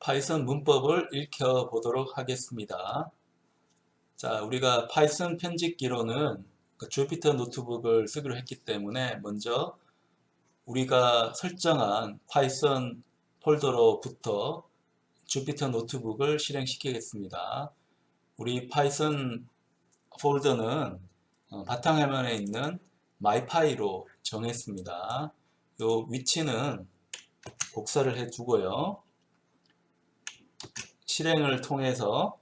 파이썬 문법을 익혀보도록 하겠습니다. 자, 우리가 파이썬 편집기로는 주피터 노트북을 쓰기로 했기 때문에 먼저 우리가 설정한 파이썬 폴더로부터 주피터 노트북을 실행시키겠습니다. 우리 파이썬 폴더는 바탕화면에 있는 마이파이로 정했습니다. 요 위치는 복사를 해 두고요. 실행을 통해서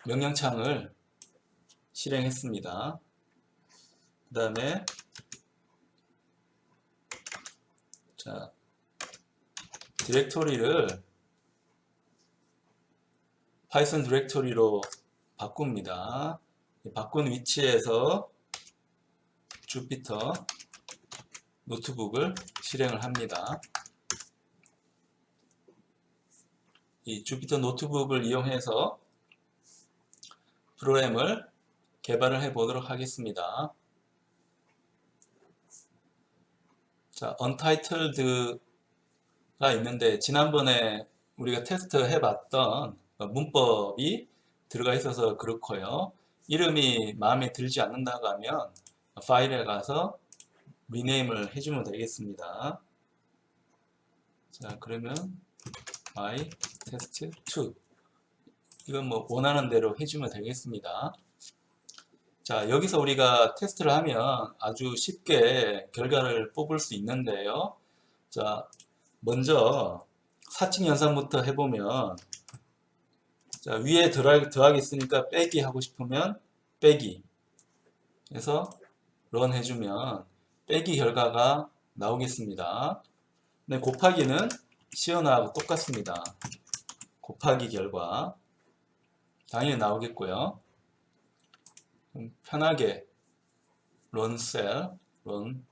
명령창을 실행했습니다. 그 다음에 자, 디렉토리를 파이썬 디렉토리로 바꿉니다. 바꾼 위치에서 주피터 노트북을 실행을 합니다. 이 주피터 노트북을 이용해서 프로그램을 개발을 해 보도록 하겠습니다. 자, untitled가 있는데 지난번에 우리가 테스트 해봤던 문법이 들어가 있어서 그렇고요. 이름이 마음에 들지 않는다고 하면 파일에 가서 리네임을 해주면 되겠습니다. 자, 그러면 my test2 이건 뭐 원하는 대로 해주면 되겠습니다. 자, 여기서 우리가 테스트를 하면 아주 쉽게 결과를 뽑을 수 있는데요. 자, 먼저 사칙 연산부터 해보면 자, 위에 더하기 있으니까 빼기 하고 싶으면 빼기 해서 런 해주면 빼기 결과가 나오겠습니다. 근데 곱하기는 시연하고 똑같습니다. 곱하기 결과 당연히 나오겠고요. 편하게 run cell, run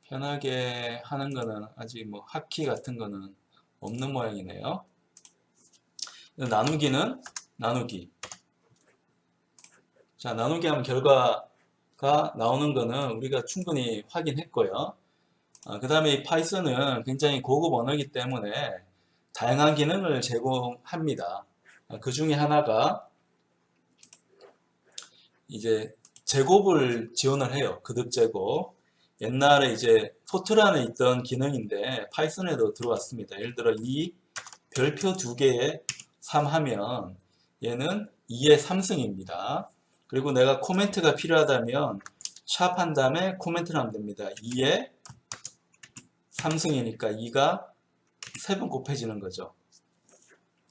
편하게 하는 거는 아직 뭐 하키 같은 거는 없는 모양이네요. 나누기는 나누기. 자, 나누기 하면 결과가 나오는 거는 우리가 충분히 확인했고요. 그 다음에 이 파이썬은 굉장히 고급 언어이기 때문에 다양한 기능을 제공합니다. 그 중에 하나가 이제 제곱을 지원을 해요. 그듭 제곱. 옛날에 이제 포트란에 있던 기능인데 파이썬에도 들어왔습니다. 예를 들어 이 별표 두 개에 3 하면 얘는 2의 3승입니다. 그리고 내가 코멘트가 필요하다면 샵한 다음에 코멘트를 하면 됩니다. 2의 3승이니까 2가 3번 곱해지는 거죠.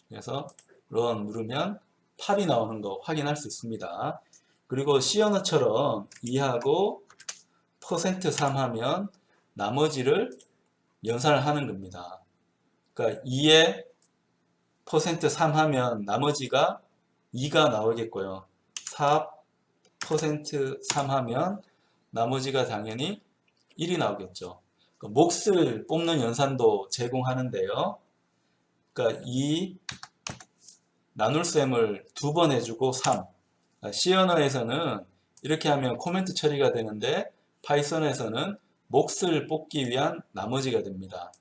그래서 run 누르면 8이 나오는 거 확인할 수 있습니다. 그리고 C 언어처럼 2하고 %3 하면 나머지를 연산을 하는 겁니다. 그러니까 2에 %3 하면 나머지가 2가 나오겠고요. 4%3 하면 나머지가 당연히 1이 나오겠죠. 그러니까 몫을 뽑는 연산도 제공하는데요. 그러니까 2 나눌 셈을 2번 해주고 3. C 언어에서는 이렇게 하면 코멘트 처리가 되는데 파이썬에서는 몫을 뽑기 위한 나머지가 됩니다.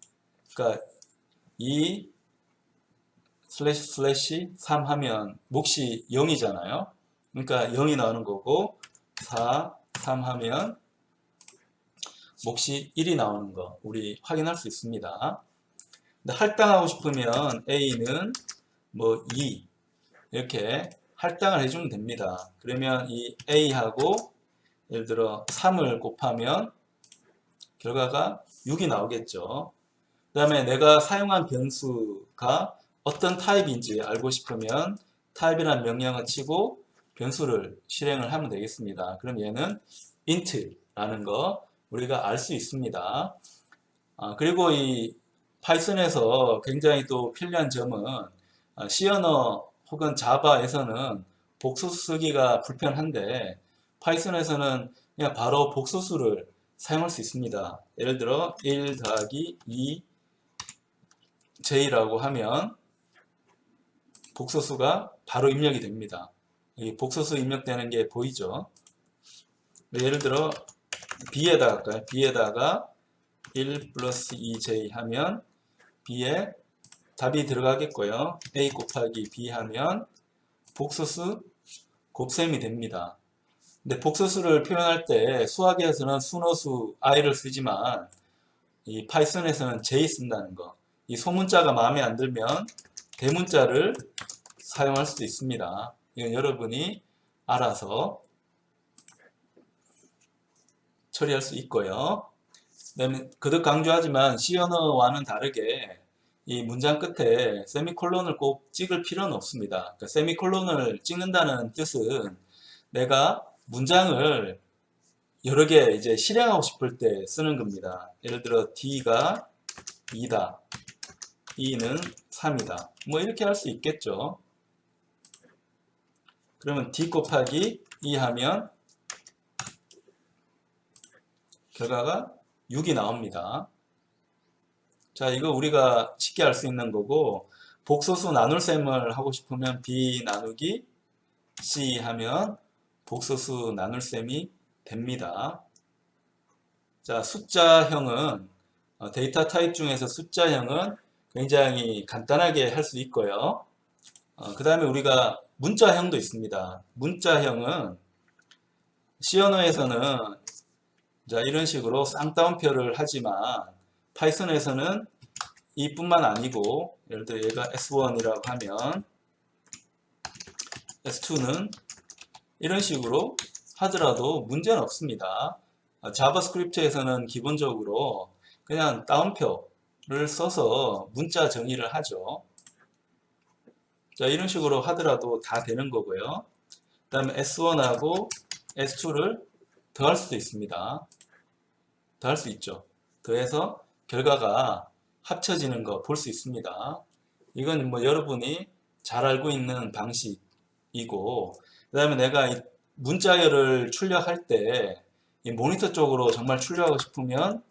그러니까 2 //3 하면 몫이 0이잖아요. 그러니까 0이 나오는 거고 4, 3 하면 몫이 1이 나오는 거 우리 확인할 수 있습니다. 근데 할당하고 싶으면 A는 뭐 2 이렇게 할당을 해주면 됩니다. 그러면 이 A하고 예를 들어 3을 곱하면 결과가 6이 나오겠죠. 그 다음에 내가 사용한 변수가 어떤 타입인지 알고 싶으면 타입이라는 명령을 치고 변수를 실행을 하면 되겠습니다. 그럼 얘는 int라는 거 우리가 알 수 있습니다. 그리고 이 파이썬에서 굉장히 또 편리한 점은 C 언어 혹은 자바에서는 복수 쓰기가 불편한데 파이썬에서는 그냥 바로 복소수를 사용할 수 있습니다. 예를 들어 1 더하기 2 J라고 하면 복소수가 바로 입력이 됩니다. 이 복소수 입력되는 게 보이죠? 예를 들어 B에다가 할까요? B에다가 1 플러스 2j 하면 b에 답이 들어가겠고요. a 곱하기 b 하면 복소수 곱셈이 됩니다. 근데 복소수를 표현할 때 수학에서는 순호수 i를 쓰지만 이 파이썬에서는 j 쓴다는 거. 이 소문자가 마음에 안 들면 대문자를 사용할 수도 있습니다. 이건 여러분이 알아서 처리할 수 있고요. 그다음에 거듭 강조하지만 C 언어와는 다르게 이 문장 끝에 세미콜론을 꼭 찍을 필요는 없습니다. 그러니까 세미콜론을 찍는다는 뜻은 내가 문장을 여러 개 이제 실행하고 싶을 때 쓰는 겁니다. 예를 들어 D가 2다, E는 3이다. 뭐 이렇게 할 수 있겠죠. 그러면 D 곱하기 2 하면 결과가 6이 나옵니다. 자, 이거 우리가 쉽게 알 수 있는 거고, 복소수 나눌셈을 하고 싶으면 B 나누기 C 하면 복소수 나눌셈이 됩니다. 자, 숫자형은 데이터 타입 중에서 숫자형은 굉장히 간단하게 할 수 있고요. 그 다음에 우리가 문자형도 있습니다. 문자형은 C 언어에서는 자, 이런 식으로 쌍따옴표를 하지만 파이썬에서는 이뿐만 아니고 예를 들어 얘가 S1이라고 하면 S2는 이런 식으로 하더라도 문제는 없습니다. 자바스크립트에서는 기본적으로 그냥 따옴표를 써서 문자 정의를 하죠. 자, 이런 식으로 하더라도 다 되는 거고요. 그 다음에 S1하고 S2를 더할 수도 있습니다. 더할 수 있죠. 더해서 결과가 합쳐지는 거 볼 수 있습니다. 이건 뭐 여러분이 잘 알고 있는 방식이고, 그 다음에 내가 이 문자열을 출력할 때 이 모니터 쪽으로 정말 출력하고 싶으면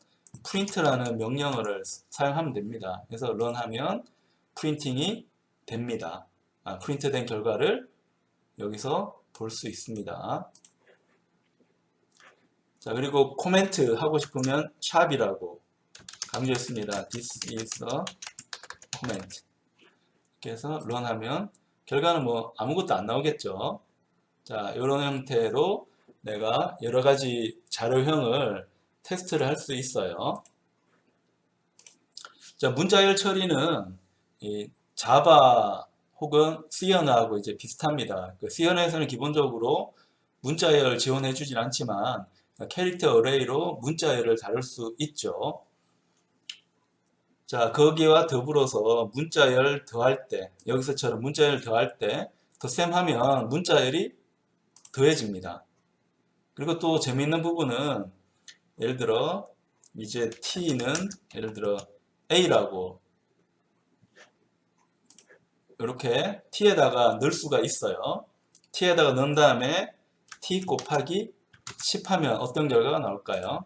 프린트라는 명령어를 사용하면 됩니다. 그래서 런하면 프린팅이 됩니다. 프린트된 결과를 여기서 볼 수 있습니다. 자, 그리고 코멘트 하고 싶으면 샵이라고 강조했습니다. This is a comment. 이렇게 해서 런하면 결과는 뭐 아무것도 안 나오겠죠. 자, 이런 형태로 내가 여러 가지 자료형을 테스트를 할 수 있어요. 자, 문자열 처리는 이 자바 혹은 C 언어하고 이제 비슷합니다. 그 C 언어에서는 기본적으로 문자열 지원해 주진 않지만 캐릭터 어레이로 문자열을 다룰 수 있죠. 자, 거기와 더불어서 문자열 더할 때, 여기서처럼 문자열 더할 때 덧셈 하면 문자열이 더해집니다. 그리고 또 재미있는 부분은 예를 들어 이제 t는 예를 들어 a라고 이렇게 t에다가 넣을 수가 있어요. t에다가 넣은 다음에 t 곱하기 10 하면 어떤 결과가 나올까요?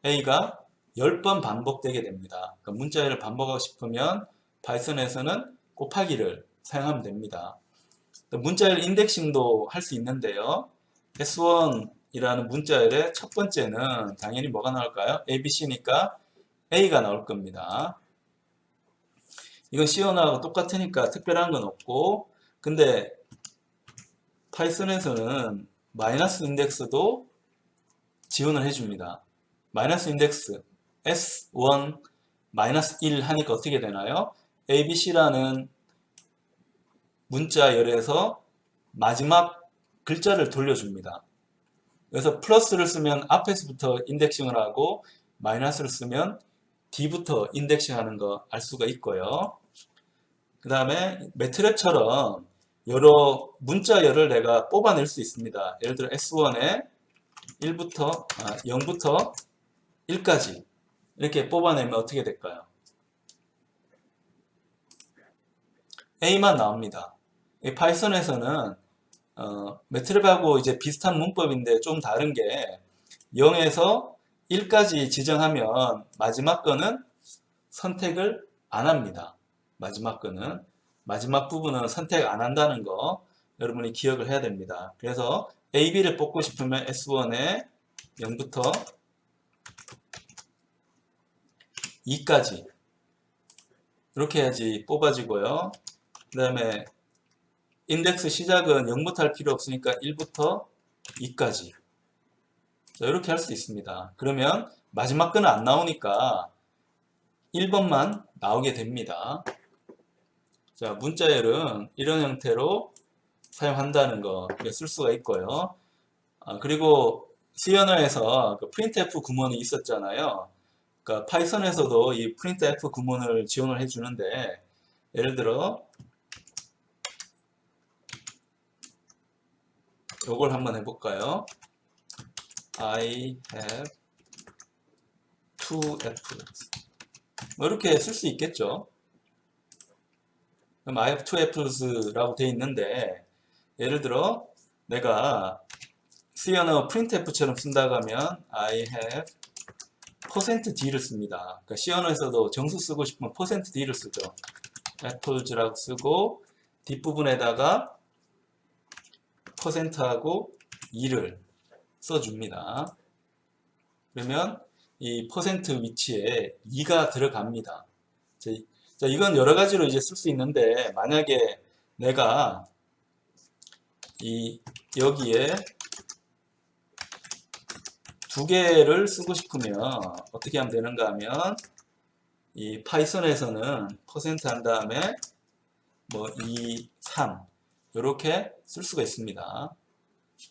a가 10번 반복되게 됩니다. 그러니까 문자열을 반복하고 싶으면 파이썬에서는 곱하기를 사용하면 됩니다. 문자열 인덱싱도 할 수 있는데요. S1이라는 문자열의 첫 번째는 당연히 뭐가 나올까요? ABC니까 A가 나올 겁니다. 이건 C 언어하고 똑같으니까 특별한 건 없고, 근데 파이썬에서는 마이너스 인덱스도 지원을 해줍니다. 마이너스 인덱스 S1 마이너스 1 하니까 어떻게 되나요? ABC라는 문자열에서 마지막 글자를 돌려줍니다. 그래서 플러스를 쓰면 앞에서부터 인덱싱을 하고 마이너스를 쓰면 뒤부터 인덱싱하는 거 알 수가 있고요. 그 다음에 매트랩처럼 여러 문자열을 내가 뽑아낼 수 있습니다. 예를 들어 S1에 0부터 1까지 이렇게 뽑아내면 어떻게 될까요? A만 나옵니다. 이 파이썬에서는 매트랩하고 이제 비슷한 문법인데 좀 다른 게 0에서 1까지 지정하면 마지막 거는 선택을 안 합니다. 마지막 거는 마지막 부분은 선택 안 한다는 거 여러분이 기억을 해야 됩니다. 그래서 A, B를 뽑고 싶으면 S1에 0부터 2까지 이렇게 해야지 뽑아지고요. 그 다음에 인덱스 시작은 0부터 할 필요 없으니까 1부터 2까지 이렇게 할 수 있습니다. 그러면 마지막 거는 안 나오니까 1번만 나오게 됩니다. 자, 문자열은 이런 형태로 사용한다는 거 쓸 수가 있고요. 그리고 C 언어에서 그 printf 구문이 있었잖아요. 그러니까 파이썬에서도 이 printf 구문을 지원을 해주는데 예를 들어 요걸 한번 해볼까요? I have two apples. 뭐 이렇게 쓸 수 있겠죠. 그럼 I have two apples라고 되어 있는데 예를 들어 내가 C 언어 printf처럼 쓴다고 하면 I have %d를 씁니다. 그러니까 C 언어에서도 정수 쓰고 싶으면 %d를 쓰죠. apples라고 쓰고 뒷부분에다가 %하고 2를 써줍니다. 그러면 이 % 위치에 2가 들어갑니다. 자, 이건 여러 가지로 이제 쓸 수 있는데 만약에 내가 여기에 두 개를 쓰고 싶으면 어떻게 하면 되는가 하면 이 파이썬에서는 %한 다음에 뭐 2, 3 이렇게 쓸 수가 있습니다.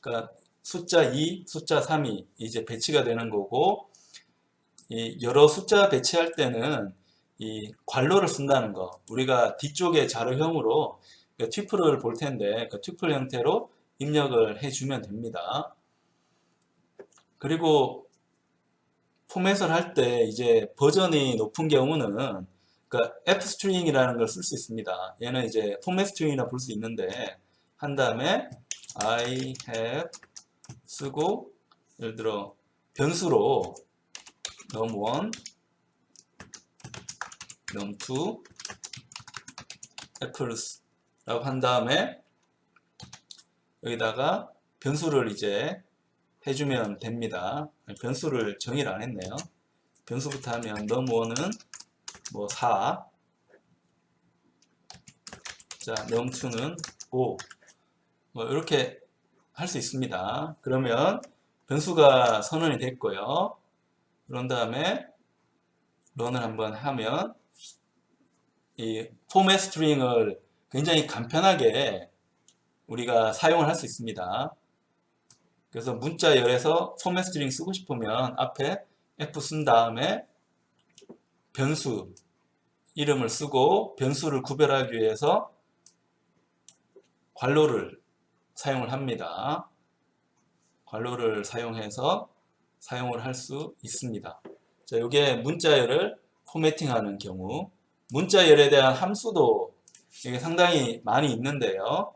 그러니까 숫자 2, 숫자 3이 이제 배치가 되는 거고 이 여러 숫자 배치할 때는 이 괄호를 쓴다는 거 우리가 뒤쪽에 자료형으로 튜플을 볼 텐데 그 튜플 형태로 입력을 해주면 됩니다. 그리고 포맷을 할 때 이제 버전이 높은 경우는 그러니까 fstring이라는 걸 쓸 수 있습니다. 얘는 이제 포맷 스트링이라 볼 수 있는데 한 다음에 I have 쓰고 예를 들어 변수로 num1, num2, apples 라고 한 다음에 여기다가 변수를 이제 해주면 됩니다. 변수를 정의를 안 했네요. 변수부터 하면 num1은 뭐 4, 자 num2는 5, 뭐 이렇게 할 수 있습니다. 그러면 변수가 선언이 됐고요. 그런 다음에 런을 한번 하면 이 포맷 스트링을 굉장히 간편하게 우리가 사용을 할 수 있습니다. 그래서 문자열에서 포맷 스트링 쓰고 싶으면 앞에 F 쓴 다음에 변수 이름을 쓰고 변수를 구별하기 위해서 괄호를 사용을 합니다. 괄호를 사용해서 사용을 할 수 있습니다. 자, 이게 문자열을 포매팅하는 경우 문자열에 대한 함수도 이게 상당히 많이 있는데요.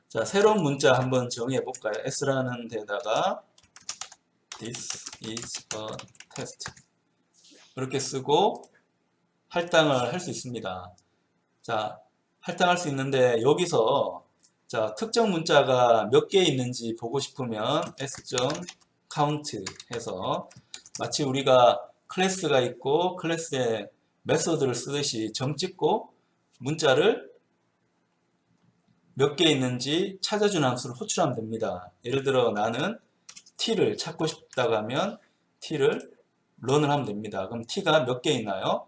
자, 새로운 문자 한번 정의해 볼까요? s라는 데다가 this is a test 이렇게 쓰고 할당을 할 수 있습니다. 자, 할당할 수 있는데 여기서 자, 특정 문자가 몇 개 있는지 보고 싶으면 s.count 해서 마치 우리가 클래스가 있고 클래스에 메소드를 쓰듯이 점 찍고 문자를 몇 개 있는지 찾아주는 함수를 호출하면 됩니다. 예를 들어 나는 t를 찾고 싶다고 하면 t를 런을 하면 됩니다. 그럼 t가 몇 개 있나요?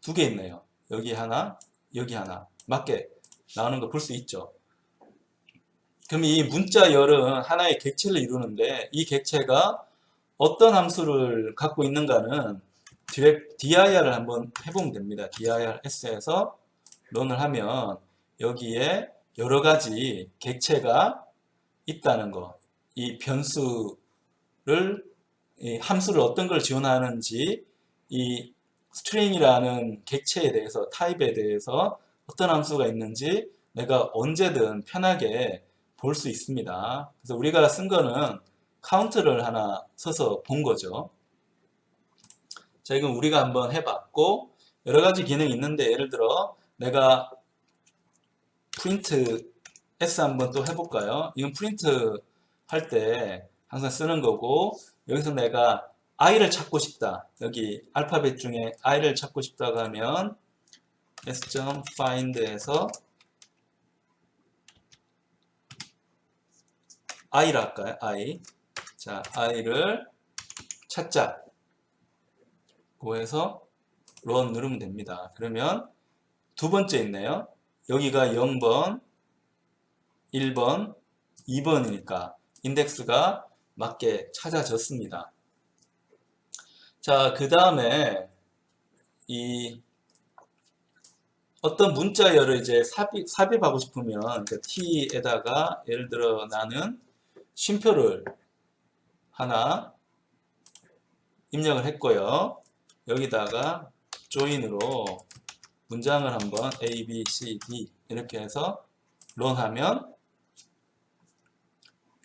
2개 있네요. 여기 하나, 여기 하나. 맞게 나오는 거 볼 수 있죠. 그럼 이 문자열은 하나의 객체를 이루는데 이 객체가 어떤 함수를 갖고 있는가는 dir을 한번 해보면 됩니다. dir s에서 런을 하면 여기에 여러 가지 객체가 있다는 거, 이 변수를 이 함수를 어떤 걸 지원하는지 이 스트링이라는 객체에 대해서 타입에 대해서 어떤 함수가 있는지 내가 언제든 편하게 볼 수 있습니다. 그래서 우리가 쓴 거는 카운트를 하나 써서 본 거죠. 자, 이건 우리가 한번 해봤고 여러 가지 기능이 있는데 예를 들어 내가 프린트 S 한번 또 해볼까요? 이건 프린트 할 때 항상 쓰는 거고 여기서 내가 i를 찾고 싶다. 여기 알파벳 중에 i를 찾고 싶다고 하면 s.find에서 i라 할까요? i. 자, i를 찾자. 고해서 run 누르면 됩니다. 그러면 두 번째 있네요. 여기가 0번, 1번, 2번이니까 인덱스가 맞게 찾아졌습니다. 자, 그 다음에 이 어떤 문자열을 이제 삽입하고 싶으면 그 t에다가 예를 들어 나는 쉼표를 하나 입력을 했고요. 여기다가 join으로 문장을 한번 A, B, C, D 이렇게 해서 런하면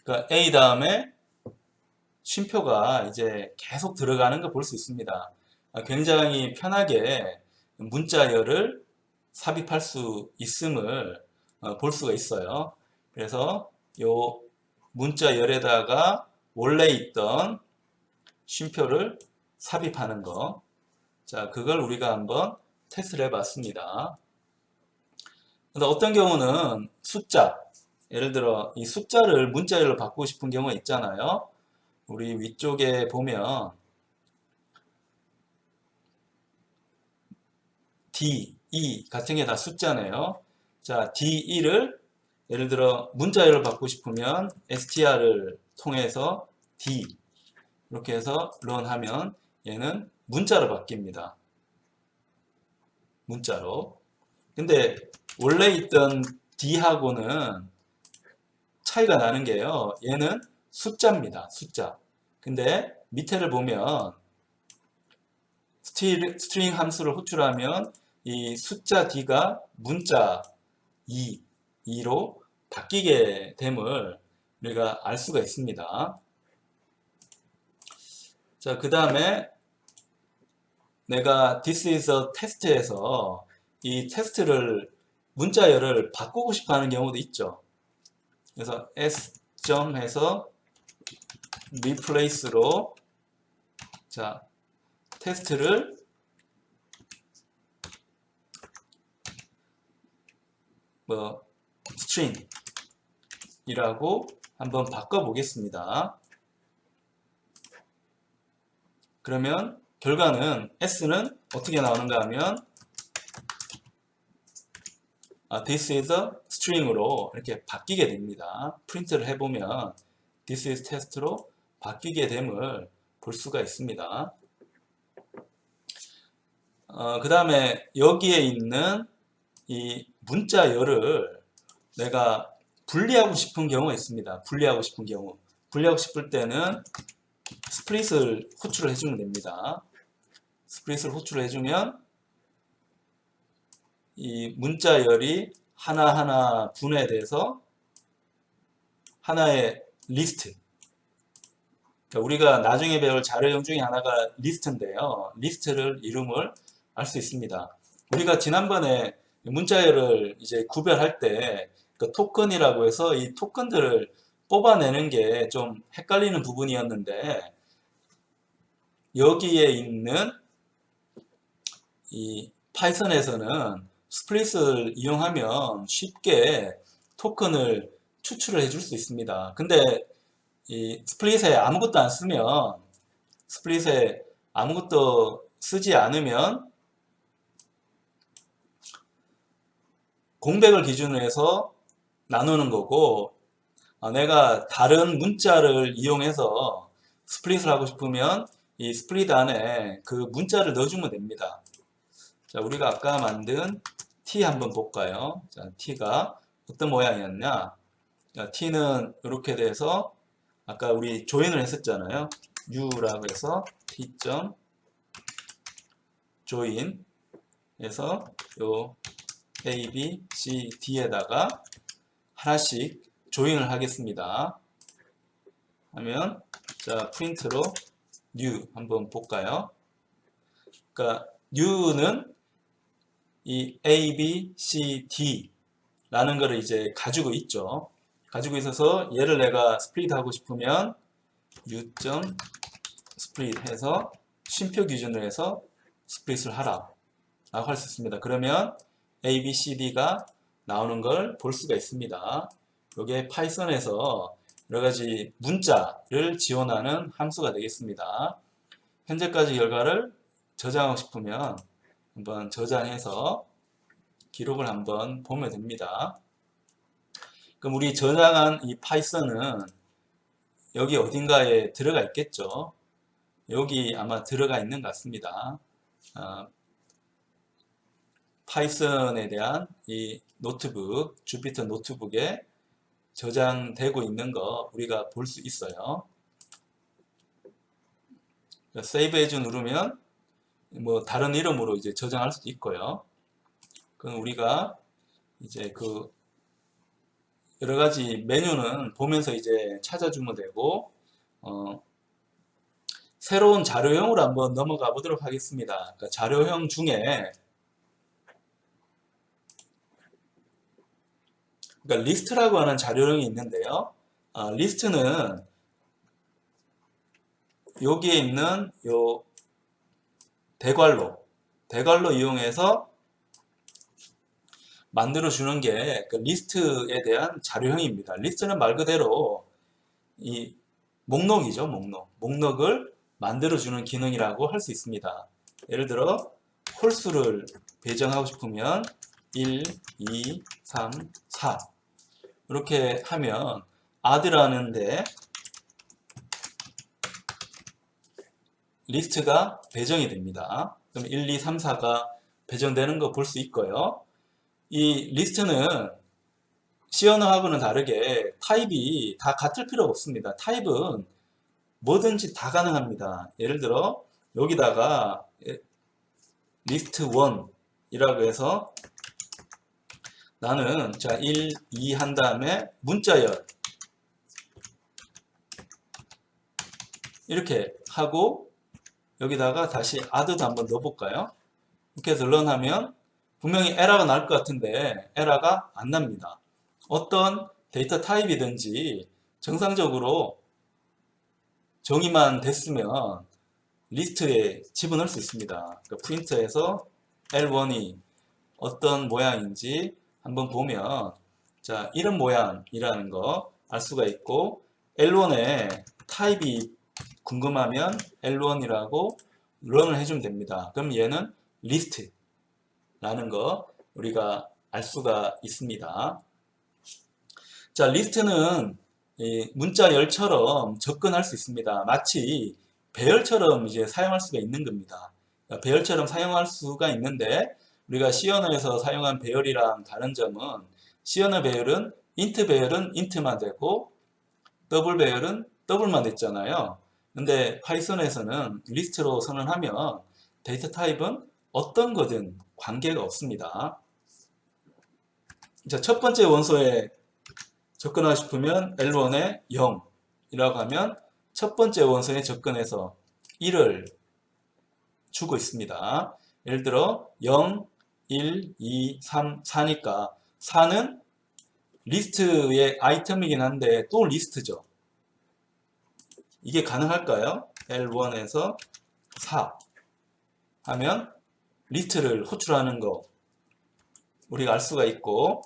그러니까 A 다음에 쉼표가 이제 계속 들어가는 걸 볼 수 있습니다. 굉장히 편하게 문자열을 삽입할 수 있음을 볼 수가 있어요. 그래서 요 문자열에다가 원래 있던 쉼표를 삽입하는 거. 자, 그걸 우리가 한번 테스트를 해봤습니다. 근데 어떤 경우는 숫자, 예를 들어 이 숫자를 문자열로 바꾸고 싶은 경우가 있잖아요. 우리 위쪽에 보면 D, E 같은 게 다 숫자네요. 자, D2를 예를 들어 문자열로 바꾸고 싶으면 str을 통해서 D 이렇게 해서 런하면 얘는 문자로 바뀝니다. 문자로. 근데 원래 있던 D하고는 차이가 나는 게요. 얘는 숫자입니다. 숫자. 근데 밑에를 보면 스트링 함수를 호출하면 이 숫자 D가 문자 2로 바뀌게 됨을 우리가 알 수가 있습니다. 자, 그 다음에 내가 this is a test에서 이 테스트를 문자열을 바꾸고 싶어 하는 경우도 있죠. 그래서 s.점 해서 replace로 자, 테스트를 뭐 string이라고 한번 바꿔 보겠습니다. 그러면 결과는 s는 어떻게 나오는가 하면 this is a string으로 이렇게 바뀌게 됩니다. 프린트를 해보면 this is test로 바뀌게 됨을 볼 수가 있습니다. 그 다음에 여기에 있는 이 문자열을 내가 분리하고 싶은 경우가 있습니다. 분리하고 싶은 경우. 분리하고 싶을 때는 스플릿을 호출을 해주면 됩니다. 스플릿을 호출을 해주면 이 문자열이 하나하나 분해돼서 하나의 리스트. 그러니까 우리가 나중에 배울 자료형 중에 하나가 리스트인데요. 리스트를 이름을 알 수 있습니다. 우리가 지난번에 문자열을 이제 구별할 때 그 토큰이라고 해서 이 토큰들을 뽑아내는 게 좀 헷갈리는 부분이었는데 여기에 있는 이 파이썬에서는 스플릿을 이용하면 쉽게 토큰을 추출을 해줄 수 있습니다. 근데 이 스플릿에 아무것도 안 쓰면 스플릿에 아무것도 쓰지 않으면 공백을 기준으로 해서 나누는 거고 내가 다른 문자를 이용해서 스플릿을 하고 싶으면 이 스플릿 안에 그 문자를 넣어주면 됩니다. 자, 우리가 아까 만든 t 한번 볼까요? 자, t가 어떤 모양이었냐? 자, t는 이렇게 돼서 아까 우리 조인을 했었잖아요. u라고 해서 t.join 해서 요 a, b, c, d에다가 하나씩 조인을 하겠습니다. 하면 자, 프린트로 new 한번 볼까요? 그러니까 new는 이 A, B, C, D 라는 거를 이제 가지고 있죠. 가지고 있어서 얘를 내가 스플릿 하고 싶으면 U.string 스플릿 해서 쉼표 기준으로 해서 스플릿을 하라 라고 할 수 있습니다. 그러면 A, B, C, D가 나오는 걸 볼 수가 있습니다. 이게 파이썬에서 여러가지 문자를 지원하는 함수가 되겠습니다. 현재까지 결과를 저장하고 싶으면 한번 저장해서 기록을 한번 보면 됩니다. 그럼 우리 저장한 이 파이썬은 여기 어딘가에 들어가 있겠죠. 여기 아마 들어가 있는 것 같습니다. 파이썬에 대한 이 노트북, 주피터 노트북에 저장되고 있는 거 우리가 볼 수 있어요. 세이브 에즈 누르면 뭐 다른 이름으로 이제 저장할 수도 있고요. 그럼 우리가 이제 그 여러 가지 메뉴는 보면서 이제 찾아주면 되고, 새로운 자료형으로 한번 넘어가 보도록 하겠습니다. 그러니까 자료형 중에 그러니까 리스트라고 하는 자료형이 있는데요. 리스트는 여기에 있는 요 대괄로 이용해서 만들어 주는 게 그 리스트에 대한 자료형입니다. 리스트는 말 그대로 이 목록이죠. 목록을 만들어 주는 기능이라고 할 수 있습니다. 예를 들어 홀수를 배정하고 싶으면 1, 2, 3, 4 이렇게 하면 add라는데 리스트가 배정이 됩니다. 그럼 1, 2, 3, 4가 배정되는 거 볼 수 있고요. 이 리스트는 C 언어하고는 다르게 타입이 다 같을 필요가 없습니다. 타입은 뭐든지 다 가능합니다. 예를 들어 여기다가 리스트 1이라고 해서 나는 자 1, 2 한 다음에 문자열 이렇게 하고 여기다가 다시 add도 한번 넣어볼까요? 이렇게 해서 런하면 분명히 에러가 날 것 같은데 에러가 안 납니다. 어떤 데이터 타입이든지 정상적으로 정의만 됐으면 리스트에 집어넣을 수 있습니다. 그러니까 프린트에서 L1이 어떤 모양인지 한번 보면 자 이런 모양이라는 거 알 수가 있고 L1의 타입이 궁금하면 L1이라고 런을 해주면 됩니다. 그럼 얘는 리스트라는 거 우리가 알 수가 있습니다. 자 리스트는 문자열처럼 접근할 수 있습니다. 마치 배열처럼 이제 사용할 수가 있는 겁니다. 그러니까 배열처럼 사용할 수가 있는데 우리가 C 언어에서 사용한 배열이랑 다른 점은 C 언어 배열은 int 배열은 int만 되고 더블 배열은 더블만 됐잖아요. 근데 파이썬에서는 리스트로 선언하면 데이터 타입은 어떤 거든 관계가 없습니다. 자, 첫 번째 원소에 접근하고 싶으면 L1에 0이라고 하면 첫 번째 원소에 접근해서 1을 주고 있습니다. 예를 들어 0, 1, 2, 3, 4니까 4는 리스트의 아이템이긴 한데 또 리스트죠. 이게 가능할까요? L1에서 4 하면 리스트를 호출하는 거 우리가 알 수가 있고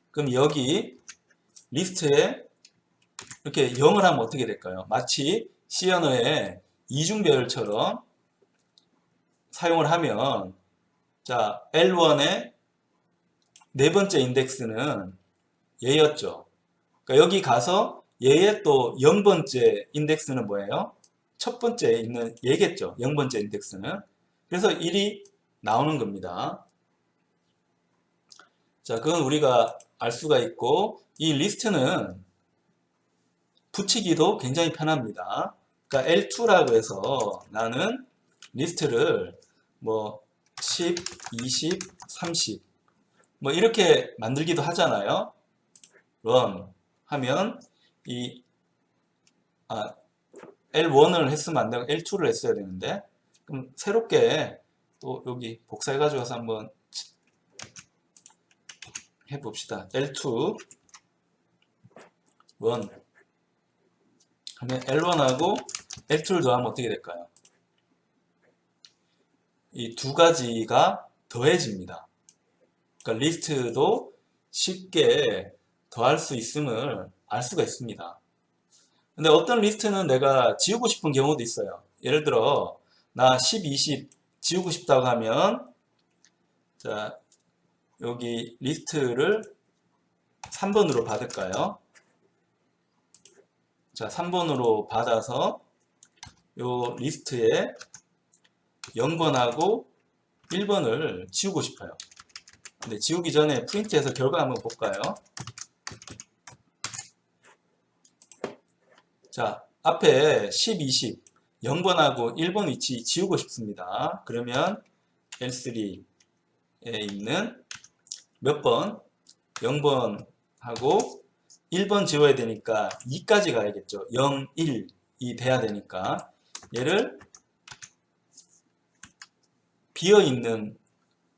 그럼 여기 리스트에 이렇게 0을 하면 어떻게 될까요? 마치 C 언어의 이중배열처럼 사용을 하면 자 L1의 네 번째 인덱스는 얘였죠. 그러니까 여기 가서 얘의 또 0번째 인덱스는 뭐예요? 첫 번째에 있는 얘겠죠. 0번째 인덱스는. 그래서 1이 나오는 겁니다. 자, 그건 우리가 알 수가 있고 이 리스트는 붙이기도 굉장히 편합니다. 그러니까 L2라고 해서 나는 리스트를 뭐 10, 20, 30 뭐 이렇게 만들기도 하잖아요. run 하면 이 L1을 했으면 안 되고 L2를 했어야 되는데 그럼 새롭게 또 여기 복사해 가지고서 한번 해봅시다. L2 run 하면 L1하고 L2를 더하면 어떻게 될까요? 이 두 가지가 더해집니다. 그러니까 리스트도 쉽게 더할 수 있음을 알 수가 있습니다. 근데 어떤 리스트는 내가 지우고 싶은 경우도 있어요. 예를 들어 나 10, 20 지우고 싶다고 하면 자 여기 리스트를 3번으로 받을까요? 자 3번으로 받아서 요 리스트에 0번하고 1번을 지우고 싶어요. 근데 지우기 전에 프린트해서 결과 한번 볼까요? 자, 앞에 10, 20, 0번하고 1번 위치 지우고 싶습니다. 그러면 L3에 있는 몇 번? 0번하고 1번 지워야 되니까 2까지 가야겠죠. 0, 1, 2 돼야 되니까 얘를 비어있는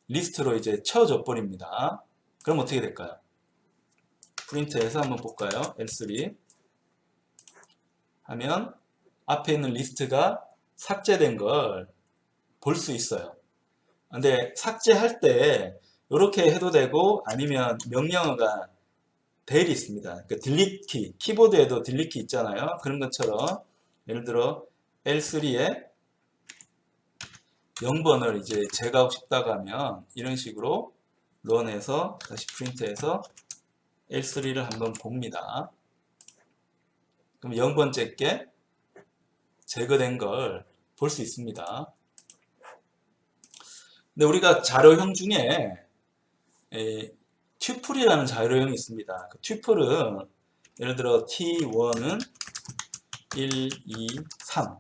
리스트로 이제 채워줘 버립니다. 그럼 어떻게 될까요? 프린트해서 한번 볼까요? L3 하면 앞에 있는 리스트가 삭제된 걸 볼 수 있어요. 근데 삭제할 때 이렇게 해도 되고 아니면 명령어가 델이 있습니다. 그 딜리트 키, 키보드에도 딜리트 키 있잖아요. 그런 것처럼 예를 들어 L3에 0번을 이제 제거하고 싶다고 하면 이런 식으로 런해서 다시 프린트해서 L3를 한번 봅니다. 그럼 0번째 게 제거된 걸 볼 수 있습니다. 근데 우리가 자료형 중에 튜플이라는 자료형이 있습니다. 그 튜플은 예를 들어 T1은 1, 2, 3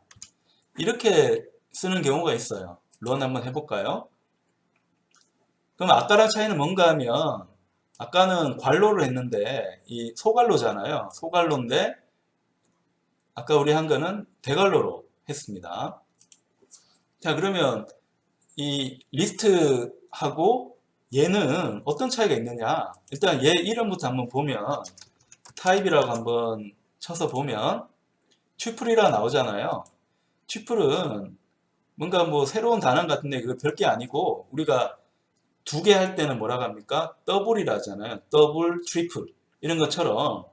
이렇게 쓰는 경우가 있어요. 런 한번 해볼까요? 그럼 아까랑 차이는 뭔가 하면 아까는 괄호를 했는데 이 소괄호잖아요. 소괄호인데 아까 우리 한 거는 대괄호로 했습니다. 자, 그러면 이 리스트하고 얘는 어떤 차이가 있느냐? 일단 얘 이름부터 한번 보면 타입이라고 한번 쳐서 보면 튜플이라 나오잖아요. 튜플은 뭔가 뭐 새로운 단어 같은데 그거 별게 아니고 우리가 두 개 할 때는 뭐라고 합니까? 더블이라 하잖아요. 더블, 트리플 이런 것처럼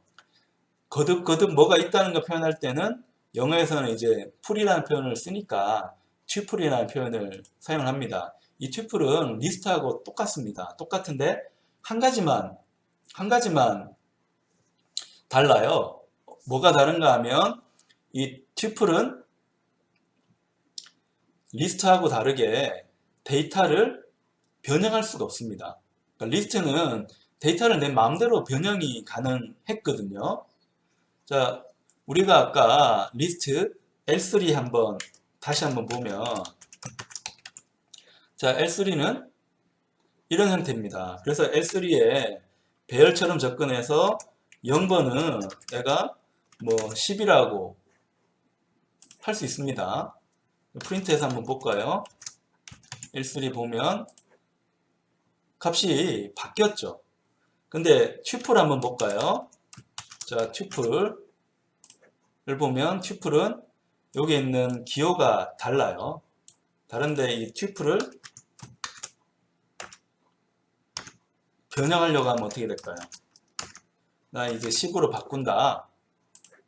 거듭거듭 뭐가 있다는 거 표현할 때는 영어에서는 이제 풀이라는 표현을 쓰니까 튜플이라는 표현을 사용을 합니다. 이 튜플은 리스트하고 똑같습니다. 똑같은데 한 가지만 달라요. 뭐가 다른가 하면 이 튜플은 리스트하고 다르게 데이터를 변형할 수가 없습니다. 그러니까 리스트는 데이터를 내 마음대로 변형이 가능했거든요. 자, 우리가 아까 리스트 L3 다시 한번 보면 자, L3는 이런 형태입니다. 그래서 L3에 배열처럼 접근해서 0번은 내가 뭐 10이라고 할 수 있습니다. 프린트해서 한번 볼까요? L3 보면 값이 바뀌었죠. 근데 튜플 한번 볼까요? 자, 튜플을 보면 튜플은 여기 있는 기호가 달라요. 다른데 이 튜플을 변형하려고 하면 어떻게 될까요? 나 이제 10으로 바꾼다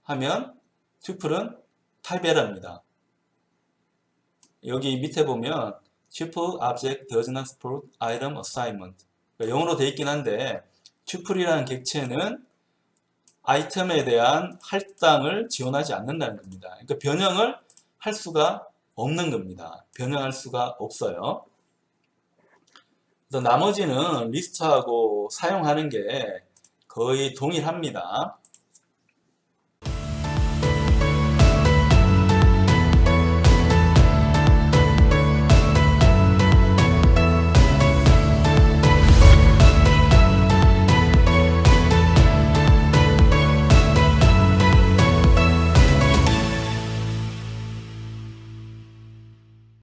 하면 튜플은 타입에러입니다. 여기 밑에 보면 tuple object does not support item assignment. 그러니까 영어로 되어 있긴 한데 튜플이라는 객체는 아이템에 대한 할당을 지원하지 않는다는 겁니다. 그러니까 변형을 할 수가 없는 겁니다. 변형할 수가 없어요. 그래서 나머지는 리스트하고 사용하는 게 거의 동일합니다.